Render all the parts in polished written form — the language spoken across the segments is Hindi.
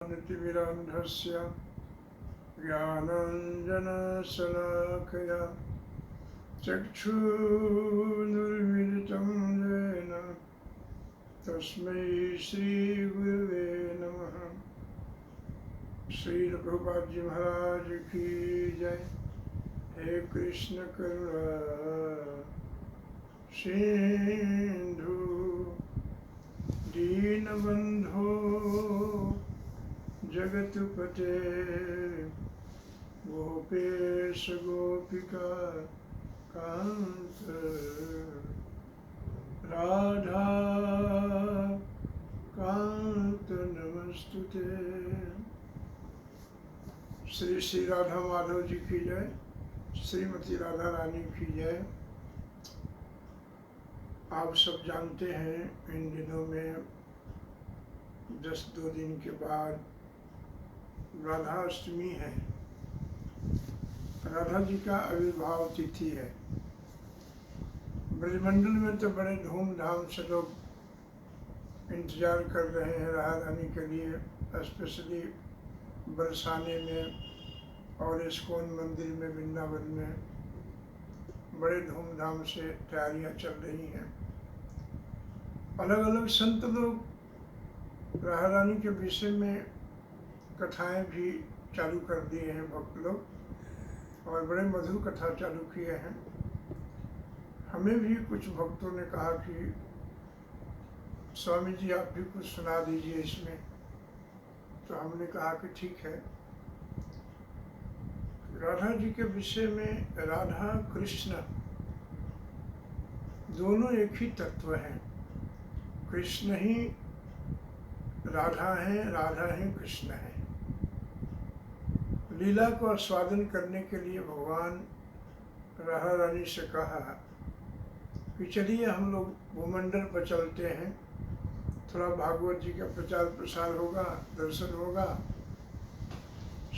ज्ञानतिमिरान्धस्य ज्ञानाञ्जनशलाकया चक्षुरुन्मीलितं येन तस्मै श्रीगुरवे नमः। श्रील प्रभुपाद जी महाराज की जय। हे कृष्ण करुणा सिंधु दीनबंधो जगतपते गोपेश गोपिका कांत राधा कांत नमस्तुते। श्री श्री राधा माधव जी की जय। श्रीमती राधा रानी की जय। आप सब जानते हैं इन दिनों में 10 दिन के बाद राधा अष्टमी है। राधा जी का आविर्भाव तिथि है। ब्रजमंडल में तो बड़े धूमधाम से लोग इंतजार कर रहे हैं राधा रानी के लिए, स्पेशली बरसाने में और इस्कॉन मंदिर में वृंदावन में बड़े धूमधाम से तैयारियां चल रही हैं। अलग अलग संत लोग राधा रानी के विषय में कथाएं भी चालू कर दिए हैं भक्त लोग, और बड़े मधुर कथा चालू किए हैं। हमें भी कुछ भक्तों ने कहा कि स्वामी जी आप भी कुछ सुना दीजिए इसमें, तो हमने कहा कि ठीक है। राधा जी के विषय में राधा कृष्ण दोनों एक ही तत्व हैं। कृष्ण ही राधा है, राधा ही कृष्ण है। लीला को आस्वादन करने के लिए भगवान राधा रानी से कहा कि चलिए हम लोग भूमंडल पर चलते हैं, थोड़ा भागवत जी का प्रचार प्रसार होगा, दर्शन होगा।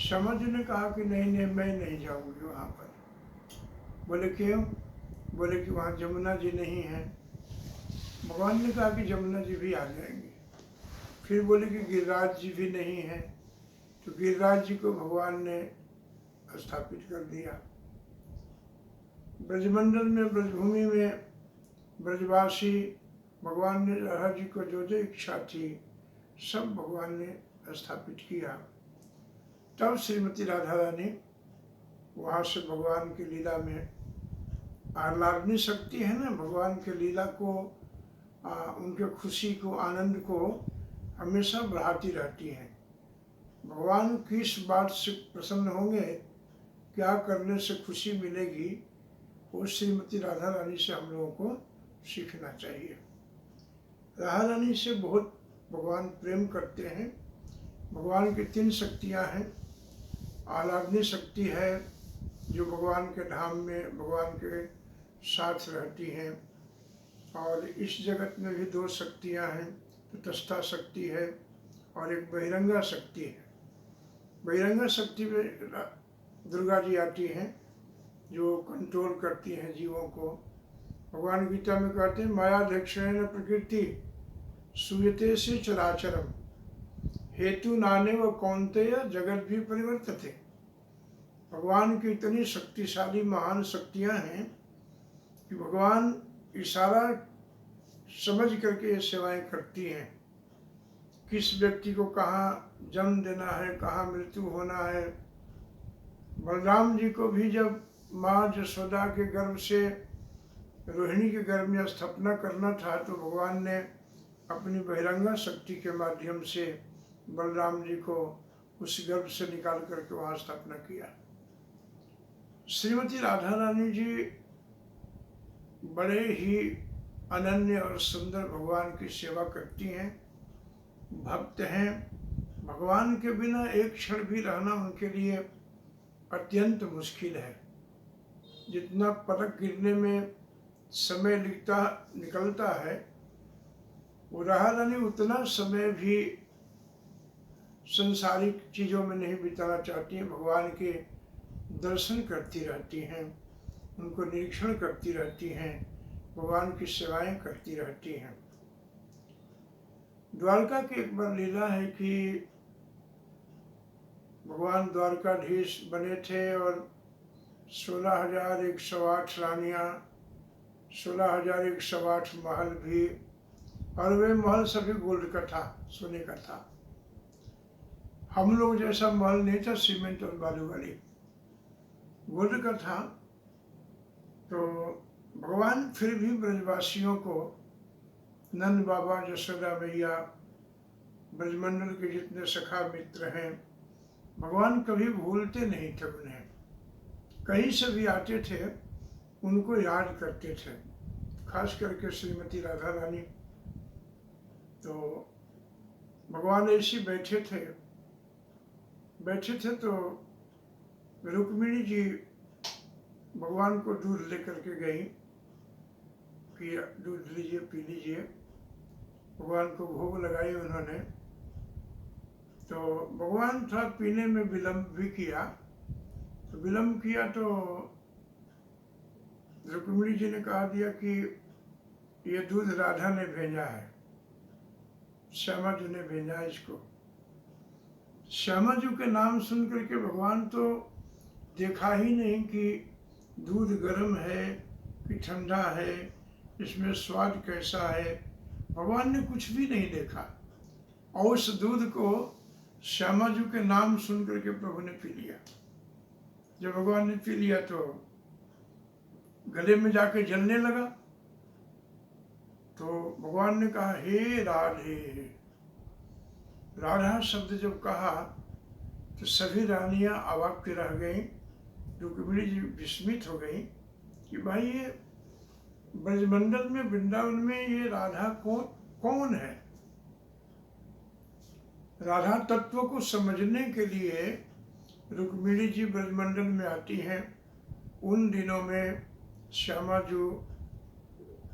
समझ ने कहा कि नहीं मैं नहीं जाऊंगी वहाँ पर। बोले क्यों? बोले कि वहाँ जमुना जी नहीं है। भगवान ने कहा कि जमुना जी भी आ जाएंगे। फिर बोले कि गिरिराज जी भी नहीं है, तो गिरिराज जी को भगवान ने स्थापित कर दिया। ब्रजमंडल में, ब्रजभूमि में ब्रजवासी भगवान ने राधा जी को जो जो इच्छा थी सब भगवान ने स्थापित किया। तब श्रीमती राधा रानी वहाँ से भगवान की लीला में आह्लादनी शक्ति है ना, भगवान के लीला को उनके खुशी को, आनंद को हमेशा बढ़ाती रहती हैं। भगवान किस बात से प्रसन्न होंगे, क्या करने से खुशी मिलेगी, वो श्रीमती राधा रानी से हम लोगों को सीखना चाहिए। राधा रानी से बहुत भगवान प्रेम करते हैं। भगवान की 3 शक्तियाँ हैं। आह्लादनी शक्ति है जो भगवान के धाम में भगवान के साथ रहती हैं, और इस जगत में भी 2 शक्तियाँ हैं, तटस्था शक्ति है और एक बहिरंगा शक्ति है। बहिरंगा शक्ति में दुर्गा जी आती हैं जो कंट्रोल करती हैं जीवों को। भगवान गीता में कहते हैं मायाध्यक्षेण प्रकृति सूयते से चराचरम हेतु नाने व कौन्तेय जगत भी परिवर्तते। भगवान की इतनी शक्तिशाली महान शक्तियाँ हैं कि भगवान इशारा समझ करके ये सेवाएं करती हैं। किस व्यक्ति को कहाँ जन्म देना है, कहाँ मृत्यु होना है। बलराम जी को भी जब माँ जसोदा के गर्भ से रोहिणी के गर्भ में स्थापना करना था, तो भगवान ने अपनी बहिरंगा शक्ति के माध्यम से बलराम जी को उस गर्भ से निकाल करके वहाँ स्थापना किया। श्रीमती राधा रानी जी बड़े ही अनन्य और सुंदर भगवान की सेवा करती हैं, भक्त हैं। भगवान के बिना एक क्षण भी रहना उनके लिए अत्यंत मुश्किल है। जितना पलक गिरने में समय निकलता है, वो राधा रानी उतना समय भी संसारिक चीज़ों में नहीं बिताना चाहती हैं। भगवान के दर्शन करती रहती हैं, उनको निरीक्षण करती रहती हैं, भगवान की सेवाएं करती रहती हैं। द्वारका की एक बार लीला है कि भगवान द्वारकाधीश बने थे और 16,108 रानियाँ, 16,108 महल भी, और वे महल सभी गोल्ड का था, सोने का था। हम लोग जैसा महल नहीं था सीमेंट और बालू वाली, गोल्ड का था। तो भगवान फिर भी ब्रजवासियों को, नंद बाबा, यशोदा मैया, ब्रजमंडल के जितने सखा मित्र हैं, भगवान कभी भूलते नहीं थे उन्हें। कहीं से भी आते थे उनको याद करते थे, खास करके श्रीमती राधा रानी। तो भगवान ऐसे बैठे थे तो रुक्मिणी जी भगवान को दूध लेकर के गई कि दूध लीजिए, पी लीजिए। भगवान को भोग लगाई उन्होंने। तो भगवान थोड़ा पीने में विलम्ब भी किया, तो रुक्मिणी जी ने कहा दिया कि ये दूध राधा ने भेजा है, श्यामा जी ने भेजा है इसको। श्यामा जी के नाम सुन करके भगवान तो देखा ही नहीं कि दूध गर्म है कि ठंडा है, इसमें स्वाद कैसा है, भगवान ने कुछ भी नहीं देखा। और उस दूध को श्यामा जी के नाम सुन करके प्रभु ने पी लिया। जब भगवान ने पी लिया तो गले में जाके जलने लगा। तो भगवान ने कहा, हे राधे। राधा शब्द जब कहा तो सभी रानियां अवाक के रह गईं। रुक्मिणी जी विस्मित हो गई कि भाई ये ब्रजमंडल में, वृंदावन में ये राधा कौन है। राधा तत्व को समझने के लिए रुक्मिणी जी ब्रजमंडल में आती हैं। उन दिनों में श्यामा जो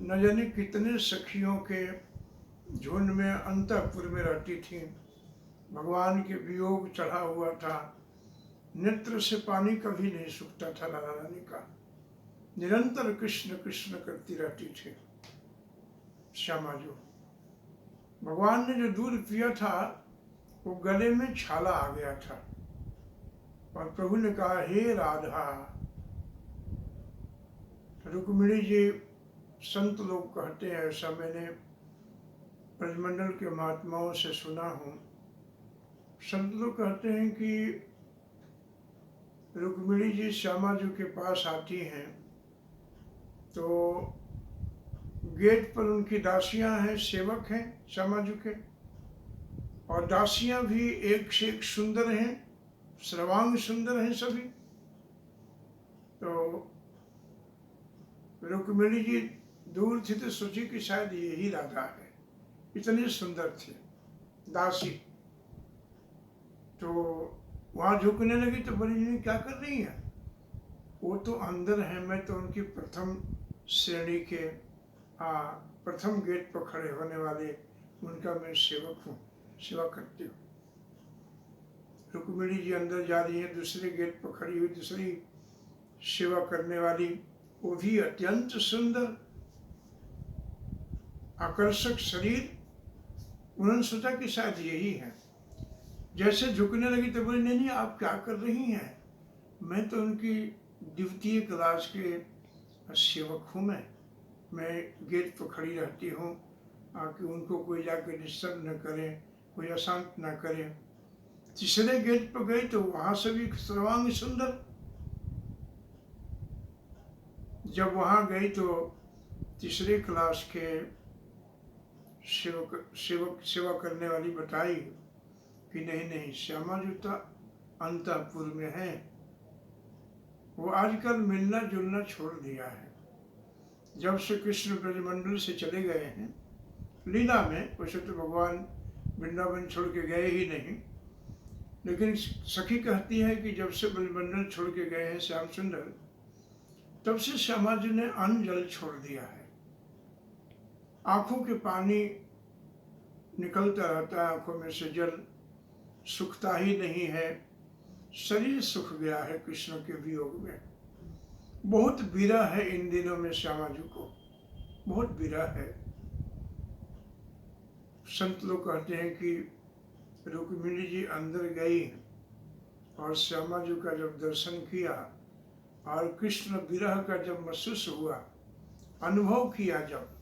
न जाने कितने सखियों के झुंड में अंतःपुर में रहती थी। भगवान के वियोग चढ़ा हुआ था, नेत्र से पानी कभी नहीं सूखता था राधा रानी का, निरंतर कृष्ण कृष्ण करती रहती थी श्यामा जो। भगवान ने जो दूध पिया था वो गले में छाला आ गया था और प्रभु ने कहा, हे राधा। रुक्मिणी जी, संत लोग कहते हैं, ऐसा मैंने ब्रजमंडल के महात्माओं से सुना हूँ, संत लोग कहते हैं कि रुक्मिणी जी श्यामा जी के पास आती हैं तो गेट पर उनकी दासियां हैं, सेवक हैं श्यामा जी के, और दासियां भी एक से एक सुंदर हैं, सर्वांग सुंदर हैं सभी। तो रुक्मिणी जी दूर थी तो सोची कि शायद यही राधा है, इतनी सुंदर थी दासी। तो वहां झुकने लगी तो बोली, जी क्या कर रही है? वो तो अंदर है, मैं तो उनकी प्रथम श्रेणी के प्रथम गेट पर खड़े होने वाले उनका मैं सेवक हूँ, सेवा करती हूँ। रुक्मिणी जी अंदर जा रही है, दूसरे गेट पर खड़ी हुई दूसरी सेवा करने वाली, वो भी अत्यंत सुंदर आकर्षक शरीर। उन्होंने सोचा कि शायद यही है। जैसे झुकने लगी तो बोली, नहीं आप क्या कर रही हैं? मैं तो उनकी द्वितीय क्लास के सेवक हूँ। मैं गेट पर खड़ी रहती हूँ कि उनको कोई जाकर डिस्टर्ब न करे, कोई अशांत न करे। तीसरे गेट पर गई तो वहां से भी सर्वांग सुंदर। जब वहां गई तो तीसरे क्लास के सेवा करने वाली बताई कि नहीं श्यामा जी तो अंतःपुर में है, वो आजकल मिलना जुलना छोड़ दिया है। जब से कृष्ण ब्रजमंडल से चले गए हैं लीला में, वैसे तो भगवान वृंदावन छोड़ के गए ही नहीं, लेकिन सखी कहती है कि जब से ब्रजमंडल छोड़ के गए हैं श्याम सुंदर, तब से श्यामा जी ने अन्न जल छोड़ दिया है। आंखों के पानी निकलता रहता है, आंखों में से जल सूखता ही नहीं है, शरीर सूख गया है कृष्ण के वियोग में। बहुत विरह है इन दिनों में श्यामा जी को, बहुत विरह है। संत लोग कहते हैं कि रुक्मिणी जी अंदर गई और श्यामा जी का जब दर्शन किया और कृष्ण विरह का जब महसूस हुआ, अनुभव किया जब,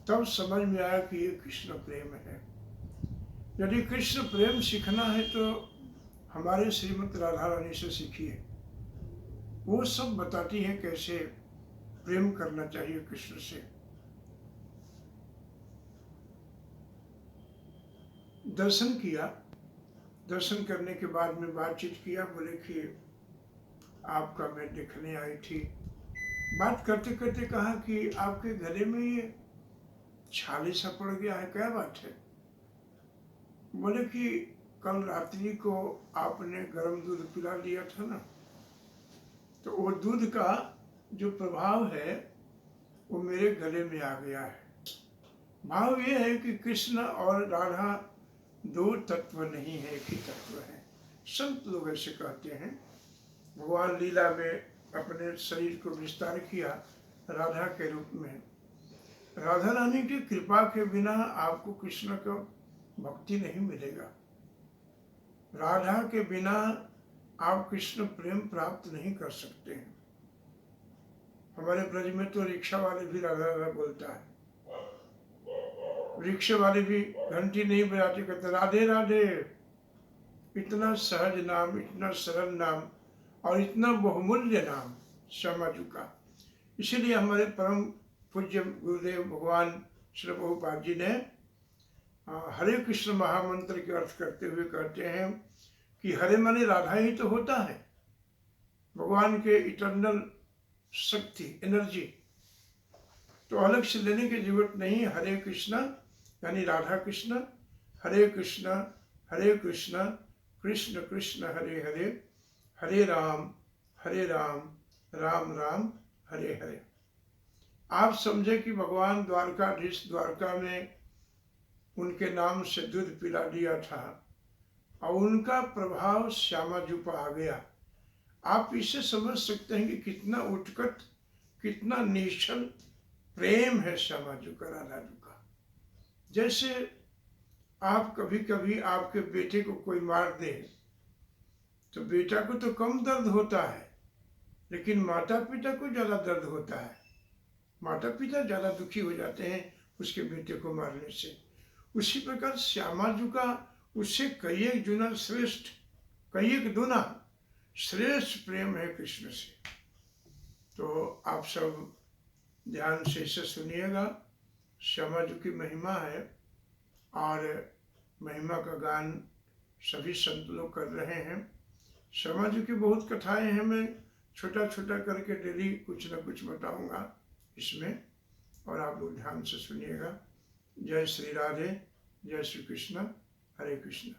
तब समझ में आया कि ये कृष्ण प्रेम है। यदि कृष्ण प्रेम सीखना है तो हमारे श्रीमती राधा रानी से सीखिए। वो सब बताती है कैसे प्रेम करना चाहिए कृष्ण से। दर्शन किया, दर्शन करने के बाद में बातचीत किया। बोले कि आपका मैं देखने आई थी। बात करते करते कहा कि आपके गले में ये छाले सा पड़ गया है, क्या बात है? बोले कि कल रात्रि को आपने गर्म दूध पिला दिया था ना, तो वो दूध का जो प्रभाव है वो मेरे गले में आ गया है। भाव ये है कि कृष्ण और राधा दो तत्व नहीं है, एक ही तत्व है। संत लोग ऐसे कहते हैं। भगवान लीला में अपने शरीर को विस्तार किया राधा के रूप में। राधा रानी की कृपा के बिना आपको कृष्ण का भक्ति नहीं मिलेगा। राधा के बिना आप कृष्ण प्रेम प्राप्त नहीं कर सकते हैं। हमारे ब्रज में तो रिक्शा वाले भी राधा राधा बोलता है। रिक्शे वाले भी घंटी नहीं बजाते, कहते राधे राधे। इतना सहज नाम, इतना सरल नाम और इतना बहुमूल्य नाम श्यामा जी का। इसीलिए हमारे परम पूज्य गुरुदेव भगवान श्री प्रभुपाद जी ने हरे कृष्ण महामंत्र के अर्थ करते हुए कहते हैं कि हरे माने राधा ही तो होता है, भगवान के इटर्नल शक्ति, एनर्जी। तो अलग से लेने की जरूरत नहीं। हरे कृष्णा यानी राधा कृष्ण, हरे कृष्णा कृष्ण कृष्ण हरे हरे, हरे राम राम राम हरे हरे। आप समझे कि भगवान द्वारकाधीश द्वारका में उनके नाम से दूध पिला दिया था और उनका प्रभाव श्यामा जी पर आ गया। आप इससे समझ सकते हैं कि कितना उत्कट, कितना निश्चल प्रेम है श्यामा जी का, राधा जी का। जैसे आप कभी कभी आपके बेटे को कोई मार दे तो बेटा को तो कम दर्द होता है, लेकिन माता पिता को ज्यादा दर्द होता है। माता पिता ज्यादा दुखी हो जाते हैं उसके बेटे को मारने से। उसी प्रकार श्यामा जी का उससे कई एक गुना श्रेष्ठ, कई एक गुना श्रेष्ठ प्रेम है कृष्ण से। तो आप सब ध्यान से इसे सुनिएगा। श्यामा जी की महिमा है और महिमा का गान सभी संत लोग कर रहे हैं। श्यामा जी की बहुत कथाएं हैं, मैं छोटा छोटा करके डेली कुछ न कुछ बताऊंगा इसमें, और आप लोग ध्यान से सुनिएगा। जय श्री राधे, जय श्री कृष्ण, हरे कृष्ण।